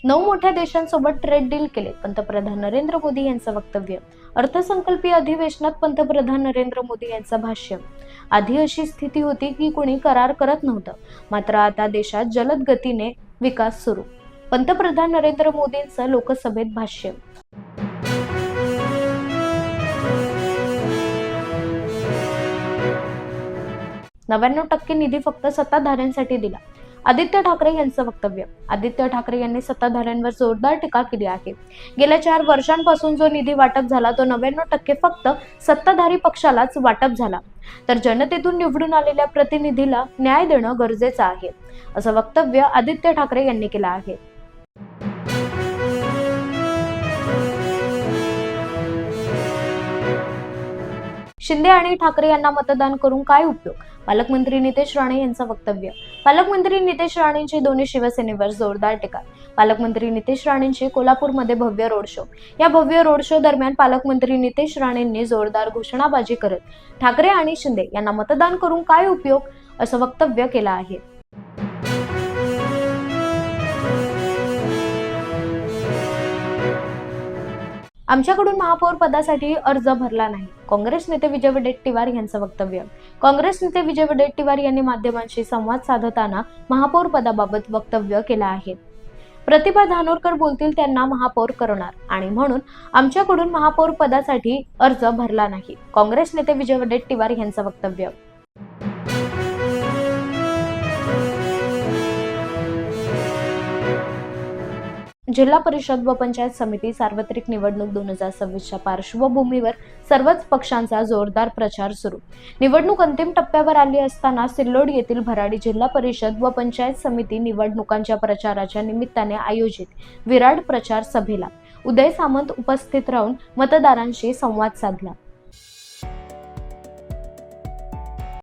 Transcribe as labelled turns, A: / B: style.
A: 9 मोठ्या देशांसोबत trade deal केले. पंतप्रधान नरेंद्र मोदी यांचं वक्तव्य. अर्थसंकल्पीय अधिवेशनात पंतप्रधान नरेंद्र मोदी यांचं भाष्य. आधी अशी स्थिती होती की कोणी करार करत नव्हतं, मात्र आता देशात जलद गतीने विकास सुरू. पंतप्रधान नरेंद्र मोदींचं लोकसभेत भाष्य. 99% निधी फक्त सत्ताधाऱ्यांसाठी दिला. आदित्य ठाकरे यांचं वक्तव्य. आदित्य ठाकरे यांनी सत्ताधाऱ्यांवर जोरदार टीका केली आहे. गेल्या 4 वर्षांपासून जो निधी वाटप झाला तो 99% फक्त सत्ताधारी पक्षालाच वाटप झाला. तर जनतेतून निवडून आलेल्या प्रतिनिधीला न्याय देणं गरजेचं आहे, असं वक्तव्य आदित्य ठाकरे यांनी केलं आहे. शिंदे आणि ठाकरे यांना मतदान करून काय उपयोग? पालकमंत्री नितेश राणे यांचं वक्तव्य. पालकमंत्री नितेश राणेंची दोन्ही शिवसेनेवर जोरदार टीका. पालकमंत्री नितेश राणेंची कोल्हापूरमध्ये भव्य रोड शो. या भव्य रोड शो दरम्यान पालकमंत्री नितेश राणेंनी जोरदार घोषणाबाजी करत ठाकरे आणि शिंदे यांना मतदान करून काय उपयोग, असं वक्तव्य केलं आहे. आमच्याकडून महापौर पदासाठी अर्ज भरला नाही. काँग्रेस नेते विजय वडेट्टीवार यांचं वक्तव्य. काँग्रेस नेते विजय वडेट्टीवार यांनी माध्यमांशी संवाद साधताना महापौर पदाबाबत वक्तव्य केलं आहे. प्रतिभा धानोरकर बोलतील त्यांना महापौर करणार आणि म्हणून आमच्याकडून महापौर पदासाठी अर्ज भरला नाही. काँग्रेस नेते विजय वडेट्टीवार यांचं वक्तव्य. जिल्हा परिषद व पंचायत समिती सार्वत्रिक निवडणूक 2026च्या पार्श्वभूमीवर सर्वच पक्षांचा जोरदार प्रचार सुरू. निवडणूक अंतिम टप्प्यावर आली असताना सिल्लोड येथील भराडी जिल्हा परिषद व पंचायत समिती निवडणुकांच्या प्रचाराच्या निमित्ताने आयोजित विराट प्रचार सभेला उदय सामंत उपस्थित राहून मतदारांशी संवाद साधला.